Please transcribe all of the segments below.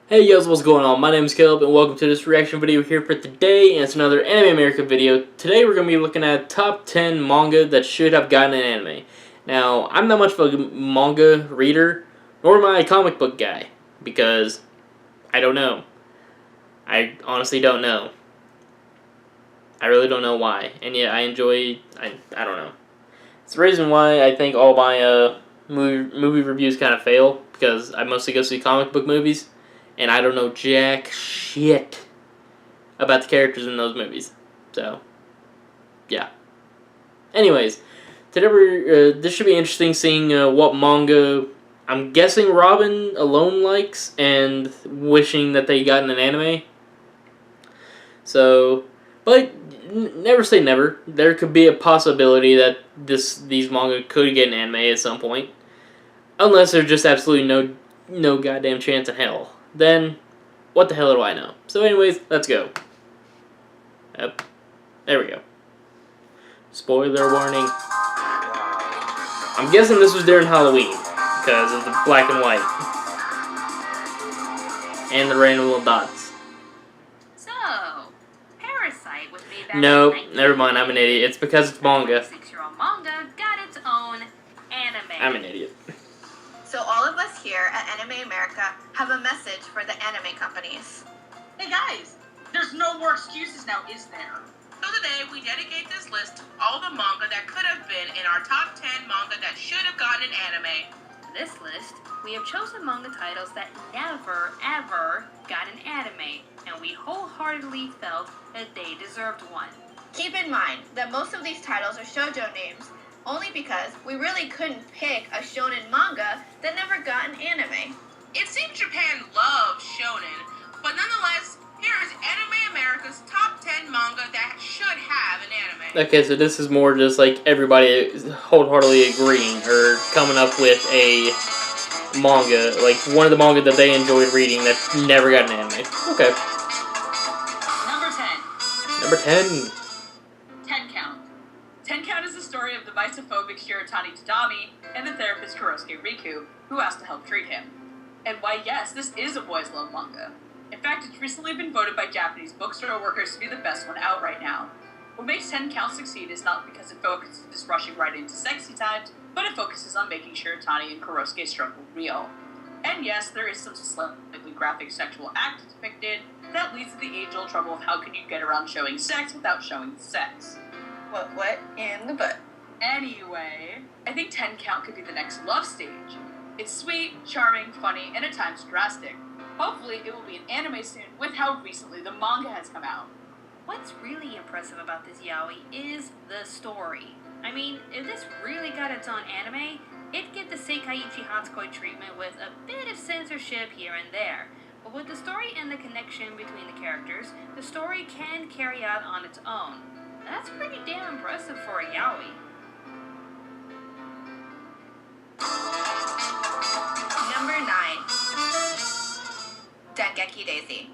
Hey guys, what's going on? My name is Caleb and welcome to this reaction video here for today, and it's another Anime America video. Today we're going to be looking at top 10 manga that should have gotten an anime. Now, I'm not much of a manga reader, nor am I a comic book guy, because I don't know. I honestly don't know. I really don't know why, and yet I don't know. It's the reason why I think all my movie reviews kind of fail, because I mostly go see comic book movies. And I don't know jack shit about the characters in those movies. So, yeah. Anyways, today this should be interesting seeing what manga I'm guessing Robin alone likes and wishing that they got in an anime. So, but never say never. There could be a possibility that these manga could get an anime at some point. Unless there's just absolutely no goddamn chance in hell. Then, what the hell do I know? So anyways, let's go. Yep. There we go. Spoiler warning. I'm guessing this was during Halloween, because of the black and white. And the random little dots. So, Parasite was made back Nope, never mind, I'm an idiot. It's because it's manga. 6-year-old manga got its own anime. I'm an idiot. So all of us here at Anime America have a message for the anime companies. Hey guys, there's no more excuses now, is there? So today we dedicate this list to all the manga that could have been in our top 10 manga that should have gotten an anime. For this list, we have chosen manga titles that never, ever got an anime, and we wholeheartedly felt that they deserved one. Keep in mind that most of these titles are shoujo names, only because we really couldn't pick a shonen manga that never got an anime. It seems Japan loves shonen, but nonetheless, here is Anime America's top 10 manga that should have an anime. Okay, so this is more just like everybody wholeheartedly agreeing or coming up with a manga, like one of the manga that they enjoyed reading that never got an anime. Okay. Number 10. Number 10. 10 Count. 10 Count is the story of the misophobic Shiratani Tadami and the therapist Kurosuke Riku, who asked to help treat him. And why, yes, this is a boys' love manga. In fact, it's recently been voted by Japanese bookstore workers to be the best one out right now. What makes 10 Count succeed is not because it focuses rushing right into sexy times, but it focuses on making Shiratani and Kurosuke's struggle real. And yes, there is some slightly graphic sexual act depicted that leads to the age-old trouble of how can you get around showing sex without showing sex. What in the butt? Anyway, I think 10 Count could be the next love stage. It's sweet, charming, funny, and at times drastic. Hopefully, it will be an anime soon with how recently the manga has come out. What's really impressive about this yaoi is the story. I mean, if this really got its own anime, it'd get the Seikaiichi Hatsukoi treatment with a bit of censorship here and there. But with the story and the connection between the characters, the story can carry out on its own. That's pretty damn impressive for a yaoi. Number 9. Dengeki Daisy.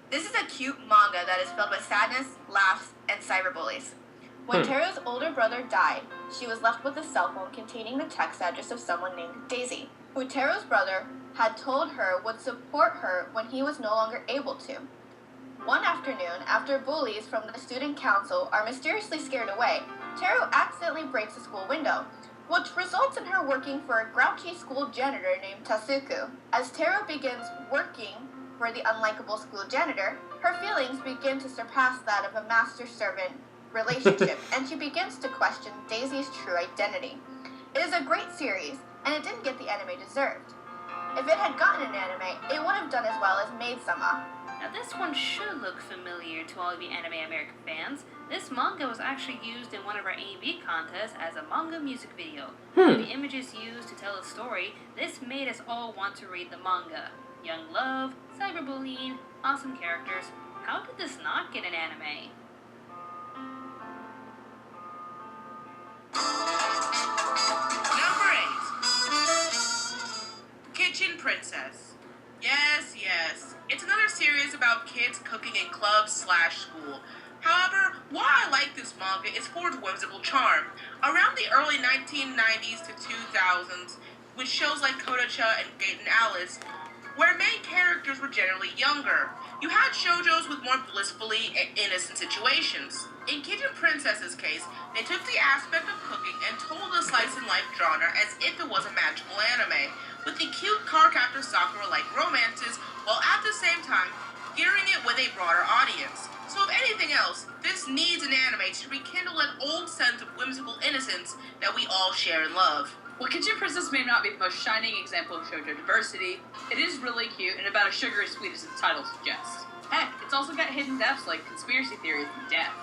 This is a cute manga that is filled with sadness, laughs, and cyberbullies. When Teru's older brother died, she was left with a cell phone containing the text address of someone named Daisy, who Teru's brother had told her would support her when he was no longer able to. One afternoon, after bullies from the student council are mysteriously scared away, Teru accidentally breaks a school window, which results in her working for a grouchy school janitor named Tasuku. As Teru begins working for the unlikable school janitor, her feelings begin to surpass that of a master-servant relationship, and she begins to question Daisy's true identity. It is a great series, and it didn't get the anime deserved. If it had gotten an anime, it would have done as well as Maid-sama. Now this one should look familiar to all of you Anime America fans. This manga was actually used in one of our A&B contests as a manga music video. With the images used to tell a story, this made us all want to read the manga. Young love, cyberbullying, awesome characters. How did this not get an anime? Number 8. Kitchen Princess. Yes. It's another series about kids cooking in clubs/school. However, why I like this manga is for its whimsical charm. Around the early 1990s to 2000s, with shows like Kodacha and Gate and Alice, where main characters were generally younger. You had shoujos with more blissfully innocent situations. In Kitchen Princess's case, they took the aspect of cooking and told a slice-of-life genre as if it was a magical anime, with the cute card-captor Sakura-like romances, while at the same time gearing it with a broader audience. So if anything else, this needs an anime to rekindle an old sense of whimsical innocence that we all share and love. While Kitchen Princess may not be the most shining example of shoujo diversity, it is really cute and about as sugary sweet as its title suggests. Heck, it's also got hidden depths like conspiracy theories and death.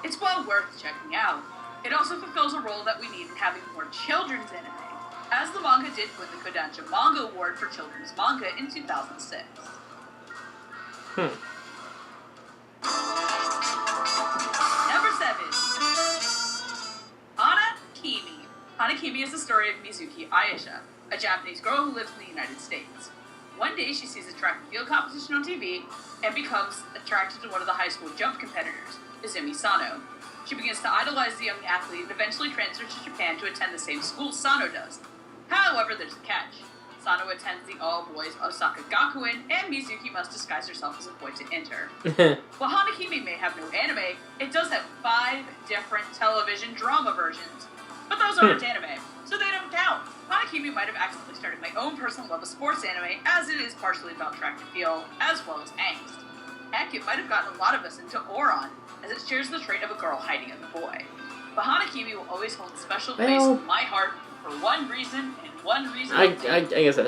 It's well worth checking out. It also fulfills a role that we need in having more children's anime, as the manga did win the Kodansha Manga Award for Children's Manga in 2006. Number 7. Hana, Kimi. Hana Kimi is the story of Mizuki Ayesha, a Japanese girl who lives in the United States. One day she sees a track and field competition on TV and becomes attracted to one of the high school jump competitors, Izumi Sano. She begins to idolize the young athlete and eventually transfers to Japan to attend the same school Sano does. However, there's a catch. Sano attends the all-boys Osaka Gakuen, and Mizuki must disguise herself as a boy to enter. While Hana Kimi may have no anime, it does have 5 different television drama versions. But those aren't anime, so they don't count. Hana Kimi might have accidentally started my own personal love of sports anime, as it is partially about track and field, as well as angst. Heck, it might have gotten a lot of us into Oron, as it shares the trait of a girl hiding in a boy. But Hana Kimi will always hold a special place in my heart for one reason and one reason I guess I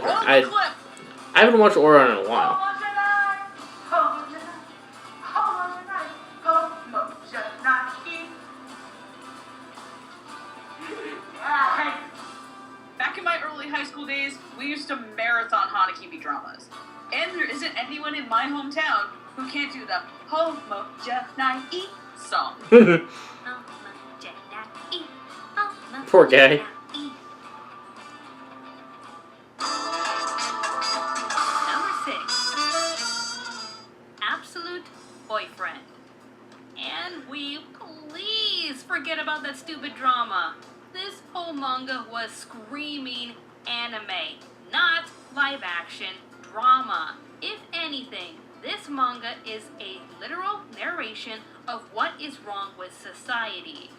haven't watched Oron in a while. Back in my early high school days, we used to marathon Hana Kimi dramas. And there isn't anyone in my hometown who can't do the Homo Janai song. Poor guy. Number 6. Absolute Boyfriend. And we please forget about that stupid drama. This whole manga was screaming anime, not live action drama. If anything, this manga is a literal narration of what is wrong with society.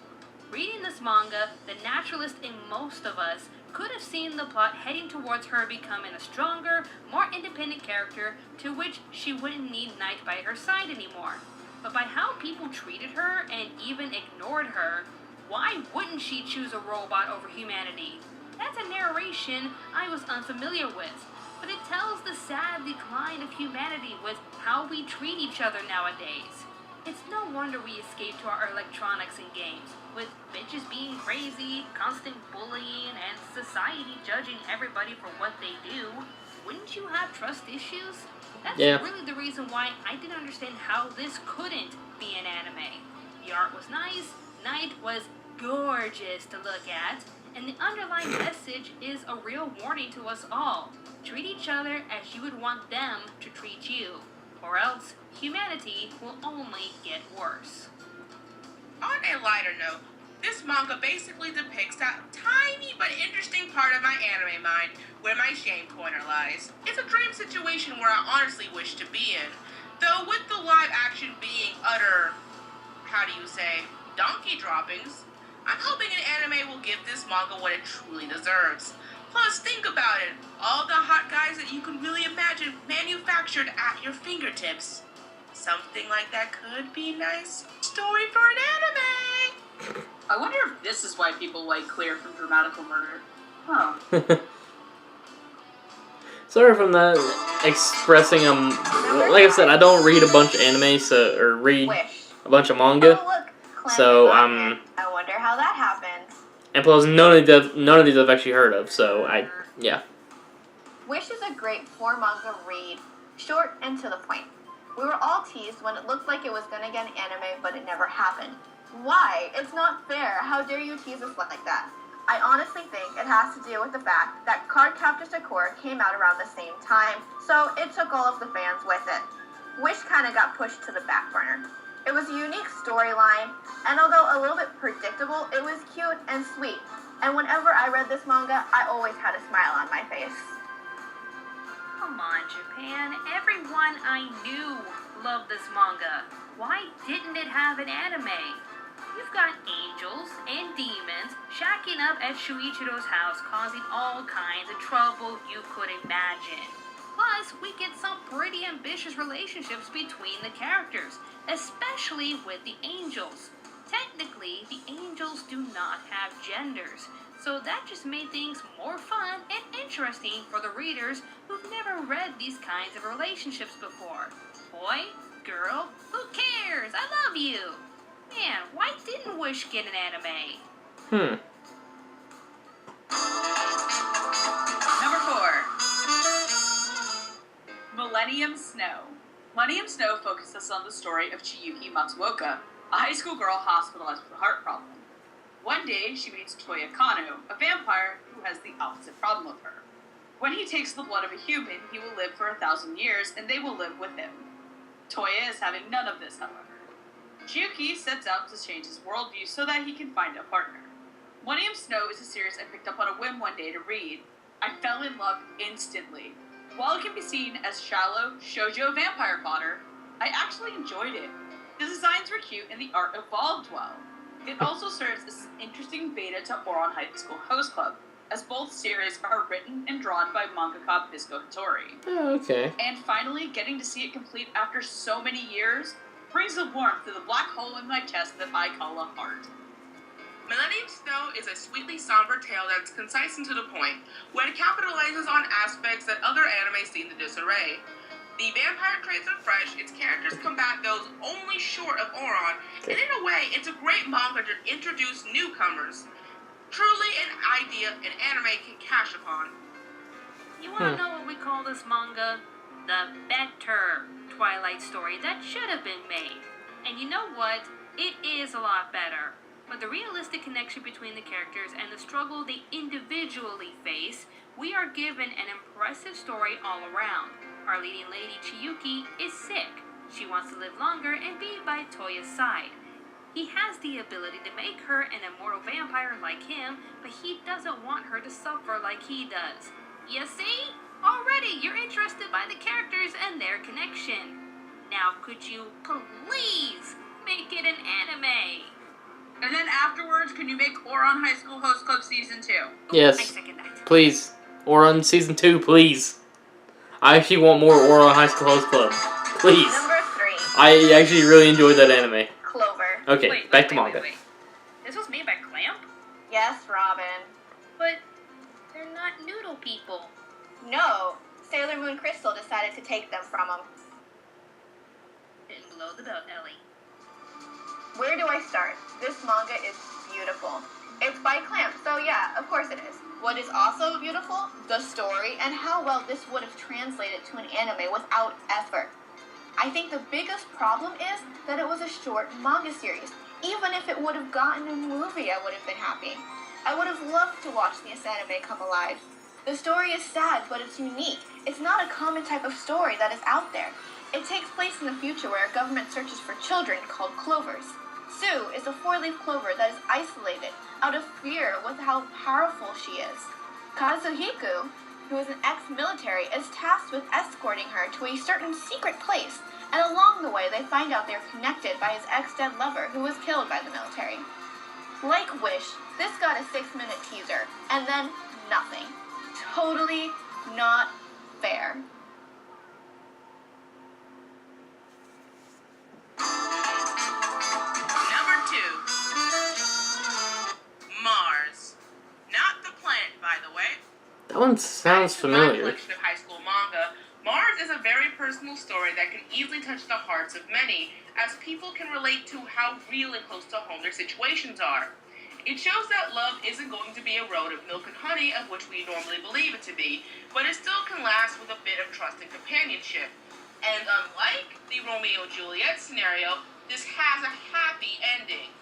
Reading this manga, the naturalist in most of us could have seen the plot heading towards her becoming a stronger, more independent character to which she wouldn't need Knight by her side anymore. But by how people treated her and even ignored her, why wouldn't she choose a robot over humanity? That's a narration I was unfamiliar with, but it tells the sad decline of humanity with how we treat each other nowadays. It's no wonder we escape to our electronics and games, with bitches being crazy, constant bullying, and society judging everybody for what they do. Wouldn't you have trust issues? That's really the reason why I didn't understand how this couldn't be an anime. The art was nice, Knight was gorgeous to look at, and the underlying message is a real warning to us all. Treat each other as you would want them to treat you, or else humanity will only get worse. On a lighter note, this manga basically depicts that tiny but interesting part of my anime mind where my shame corner lies. It's a dream situation where I honestly wish to be in, though with the live action being utter, donkey droppings, I'm hoping an anime will give this manga what it truly deserves. Plus, think about it, all the hot guys that you can really imagine manufactured at your fingertips. Something like that could be nice story for an anime. I wonder if this is why people like Clear from Dramatical Murder. Huh. Sorry for not expressing like I said, I don't read a bunch of anime, or read a bunch of manga. Oh, look, So I wonder how that happened. And plus none of these I've actually heard of, so yeah. Wish is a great 4-manga read, short and to the point. We were all teased when it looked like it was gonna get an anime, but it never happened. Why? It's not fair. How dare you tease us like that? I honestly think it has to do with the fact that Cardcaptor Sakura came out around the same time, so it took all of the fans with it. Wish kind of got pushed to the back burner. It was a unique storyline, and although a little bit predictable, it was cute and sweet. And whenever I read this manga, I always had a smile on my face. Come on, Japan. Everyone I knew loved this manga. Why didn't it have an anime? You've got angels and demons shacking up at Shuichiro's house, causing all kinds of trouble you could imagine. Plus, we get some pretty ambitious relationships between the characters, especially with the angels. Technically, the angels do not have genders, so that just made things more fun and interesting for the readers who've never read these kinds of relationships before. Boy, girl, who cares? I love you! Man, why didn't Wish get an anime? Number 4. Millennium Snow. Millennium Snow focuses on the story of Chiyuki Matsuoka, a high school girl hospitalized with a heart problem. One day, she meets Toya Kano, a vampire who has the opposite problem of her. When he takes the blood of a human, he will live for 1,000 years, and they will live with him. Toya is having none of this, however. Chiyuki sets out to change his worldview so that he can find a partner. Millennium Snow is a series I picked up on a whim one day to read. I fell in love instantly. While it can be seen as shallow, shoujo vampire fodder, I actually enjoyed it. The designs were cute and the art evolved well. It also serves as an interesting beta to Ouran High School Host Club, as both series are written and drawn by mangaka Bisco Hattori. Oh, okay. And finally, getting to see it complete after so many years brings a warmth to the black hole in my chest that I call a heart. Millennium Snow is a sweetly somber tale that's concise and to the point, when it capitalizes on aspects that other anime seem to disarray. The vampire traits are fresh, its characters combat those only short of Ouran, and in a way, it's a great manga to introduce newcomers. Truly an idea an anime can cash upon. You wanna know what we call this manga? The better Twilight story that should have been made. And you know what? It is a lot better. But the realistic connection between the characters and the struggle they individually face, we are given an impressive story all around. Our leading lady, Chiyuki, is sick. She wants to live longer and be by Toya's side. He has the ability to make her an immortal vampire like him, but he doesn't want her to suffer like he does. You see? Already you're interested by the characters and their connection. Now could you please make it an anime? And then afterwards, can you make Ouran High School Host Club Season 2? Yes. I second that. Please. Ouran Season 2, please. I actually want more Ouran High School Host Club. Please. Number 3, I actually really enjoyed that anime. Clover. Okay, back to manga. Wait. This was made by Clamp? Yes, Robin. But they're not noodle people. No, Sailor Moon Crystal decided to take them from him. Didn't blow the belt, Ellie. Where do I start? This manga is beautiful. It's by Clamp, so yeah, of course it is. What is also beautiful? The story and how well this would have translated to an anime without effort. I think the biggest problem is that it was a short manga series. Even if it would have gotten a movie, I would have been happy. I would have loved to watch this anime come alive. The story is sad, but it's unique. It's not a common type of story that is out there. It takes place in the future where a government searches for children called Clovers. Sue is a 4-leaf clover that is isolated out of fear with how powerful she is. Kazuhiko, who is an ex-military, is tasked with escorting her to a certain secret place, and along the way they find out they're connected by his ex-dead lover who was killed by the military. Like Wish, this got a 6-minute teaser, and then nothing. Totally not fair. Number 2. Mars. Not the planet, by the way. That one sounds In my familiar. collection of high school manga, Mars is a very personal story that can easily touch the hearts of many, as people can relate to how real and close to home their situations are. It shows that love isn't going to be a road of milk and honey of which we normally believe it to be, but it still can last with a bit of trust and companionship. And unlike the Romeo-Juliet scenario, this has a happy ending,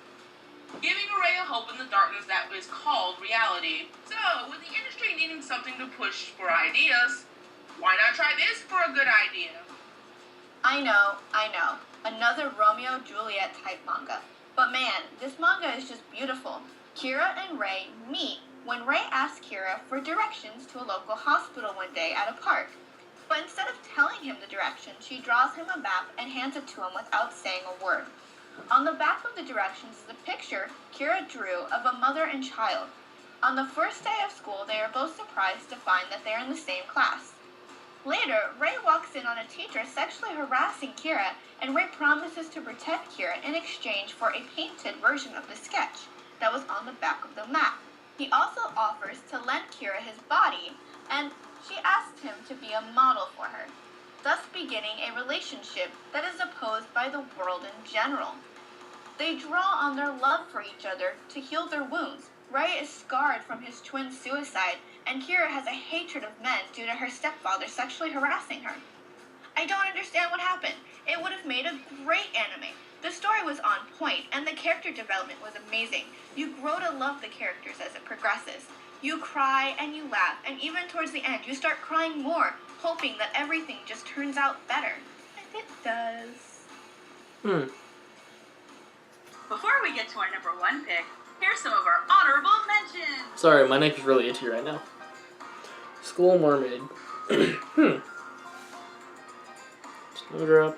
giving a ray of hope in the darkness that is called reality. So, with the industry needing something to push for ideas, why not try this for a good idea? I know. Another Romeo-Juliet type manga. But man, this manga is just beautiful. Kira and Rei meet when Rei asks Kira for directions to a local hospital one day at a park. But instead of telling him the direction, she draws him a map and hands it to him without saying a word. On the back of the directions is a picture Kira drew of a mother and child. On the first day of school, they are both surprised to find that they are in the same class. Later, Ray walks in on a teacher sexually harassing Kira, and Ray promises to protect Kira in exchange for a painted version of the sketch that was on the back of the map. He also offers to lend Kira his body, and she asks him to be a model for her, thus beginning a relationship that is opposed by the world in general. They draw on their love for each other to heal their wounds. Ray is scarred from his twin's suicide, and Kira has a hatred of men due to her stepfather sexually harassing her. I don't understand what happened. It would have made a great anime. The story was on point, and the character development was amazing. You grow to love the characters as it progresses. You cry and you laugh, and even towards the end, you start crying more, hoping that everything just turns out better. And it does. Before we get to our number 1 pick, here's some of our honorable mentions. Sorry, my neck is really itchy right now. School Mermaid. Snowdrop.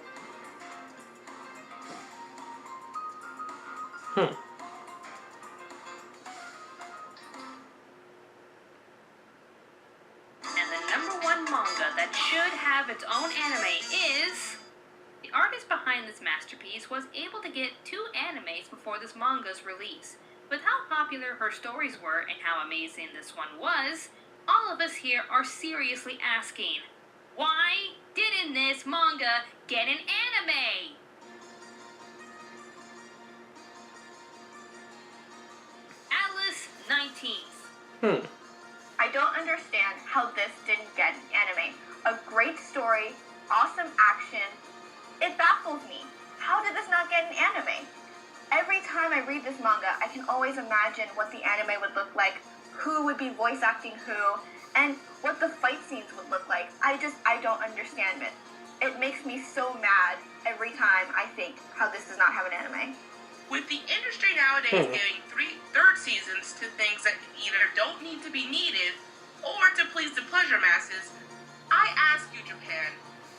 And the number 1 manga that should have its own anime is... The artist behind this masterpiece was able to get 2 animes before this manga's release. With how popular her stories were and how amazing this one was, all of us here are seriously asking, why didn't this manga get an anime? Alice 19th. I don't understand how this didn't get an anime. A great story, awesome action. It baffles me. How did this not get an anime? Every time I read this manga, I can always imagine what the anime would look like, who would be voice acting who, and what the fight scenes would look like. I don't understand it. It makes me so mad every time I think how this does not have an anime. With the industry nowadays giving third seasons to things that either don't need to be needed or to please the pleasure masses, I ask you, Japan,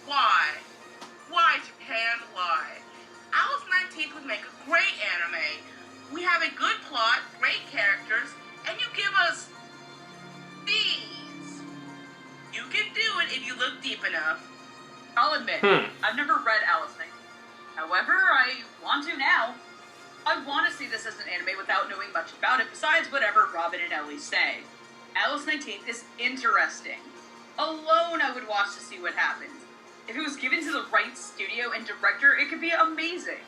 why? Why, Japan, why? Alice 19th would make a great anime. We have a good plot, great characters, and you give us these. You can do it if you look deep enough. I'll admit, I've never read Alice 19. However, I want to now. I want to see this as an anime without knowing much about it besides whatever Robin and Ellie say. Alice 19th is interesting. Alone, I would watch to see what happens. If it was given to the right studio and director, it could be amazing.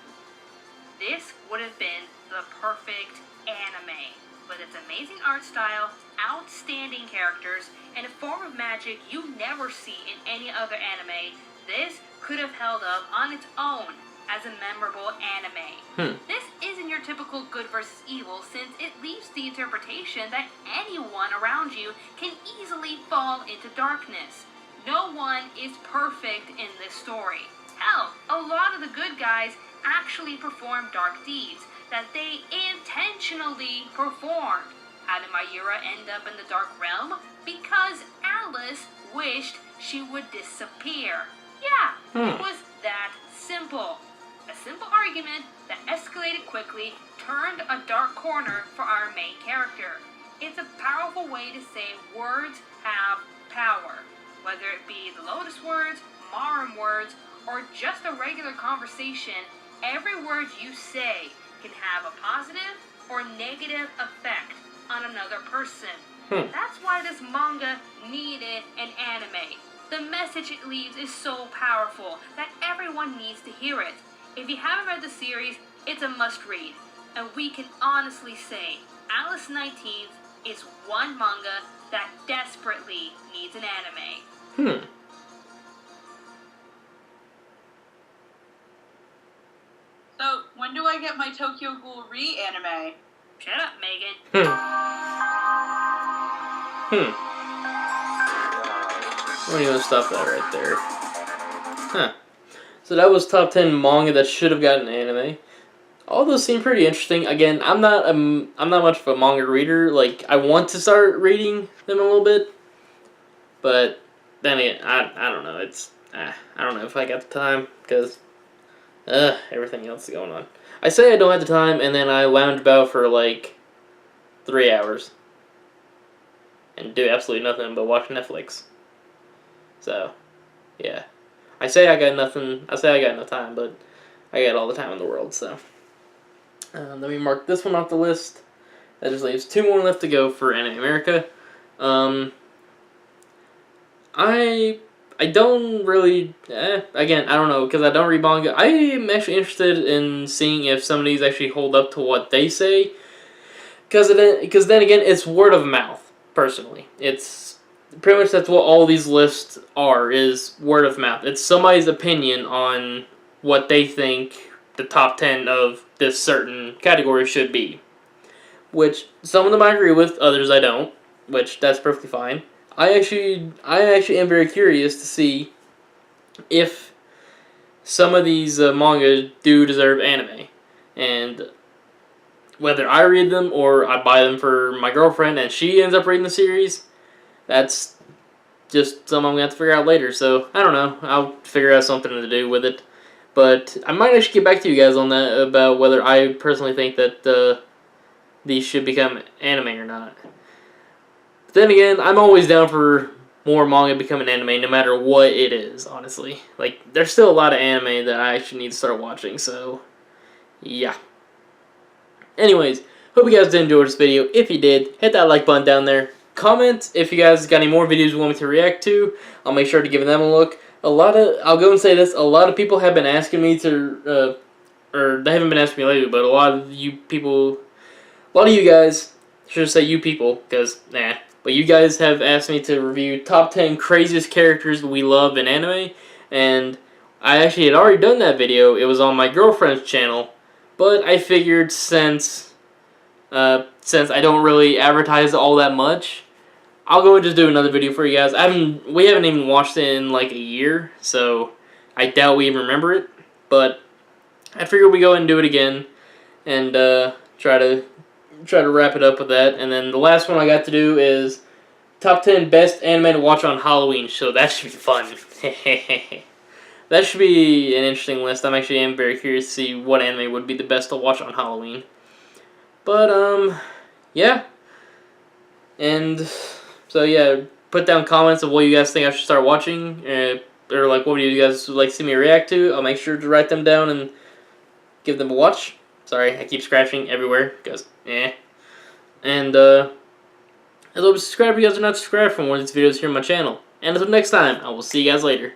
This would have been the perfect anime. With its amazing art style, outstanding characters, and a form of magic you never see in any other anime, this could have held up on its own as a memorable anime. This isn't your typical good versus evil, since it leaves the interpretation that anyone around you can easily fall into darkness. No one is perfect in this story. Hell, a lot of the good guys actually perform dark deeds that they intentionally performed. How did Mayura end up in the dark realm? Because Alice wished she would disappear. Yeah, it was that simple. A simple argument that escalated quickly turned a dark corner for our main character. It's a powerful way to say words have power. Whether it be the Lotus words, Marum words, or just a regular conversation, every word you say can have a positive or negative effect on another person. That's why this manga needed an anime. The message it leaves is so powerful that everyone needs to hear it. If you haven't read the series, it's a must-read. And we can honestly say Alice 19th is one manga that desperately needs an anime. So, when do I get my Tokyo Ghoul re-anime? Shut up, Megan. I'm gonna stop that right there. So that was top 10 manga that should have gotten an anime. All those seem pretty interesting. Again, I'm not much of a manga reader. Like, I want to start reading them a little bit, but then again, I don't know. I don't know if I got the time because everything else is going on. I say I don't have the time, and then I lounge about for like 3 hours and do absolutely nothing but watch Netflix. So, yeah. I say I got nothing. I say I got no time, but I got all the time in the world. So, let me mark this one off the list. That just leaves 2 more left to go for Anime America. I don't really, again, I don't know, because I don't read manga. I am actually interested in seeing if some of these actually hold up to what they say, because then again, it's word of mouth, personally. It's pretty much that's what all these lists are, is word of mouth. It's somebody's opinion on what they think the top 10 of this certain category should be. Which, some of them I agree with, others I don't, which that's perfectly fine. I actually am very curious to see if some of these manga do deserve anime, and whether I read them or I buy them for my girlfriend and she ends up reading the series, that's just something I'm going to have to figure out later. So, I don't know. I'll figure out something to do with it. But I might actually get back to you guys on that about whether I personally think that these should become anime or not. Then again, I'm always down for more manga becoming anime, no matter what it is, honestly. Like, there's still a lot of anime that I actually need to start watching, so, yeah. Anyways, hope you guys did enjoy this video. If you did, hit that like button down there. Comment if you guys got any more videos you want me to react to. I'll make sure to give them a look. I'll go and say this, a lot of people have been asking me to, or they haven't been asking me lately, but a lot of you guys, I should say you people, because, but you guys have asked me to review top 10 craziest characters we love in anime, and I actually had already done that video. It was on my girlfriend's channel, but I figured since I don't really advertise all that much, I'll go and just do another video for you guys. We haven't even watched it in like a year, so I doubt we even remember it, but I figured we go ahead and do it again, and try to wrap it up with that. And then the last one I got to do is top 10 best anime to watch on Halloween, so that should be fun. That should be an interesting list. I am very curious to see what anime would be the best to watch on Halloween. But, yeah. And, so yeah, put down comments of what you guys think I should start watching, or like what you guys would like to see me react to. I'll make sure to write them down and give them a watch. Sorry, I keep scratching everywhere, because, And, as always, subscribe if you guys are not subscribed for more of these videos here on my channel. And until next time, I will see you guys later.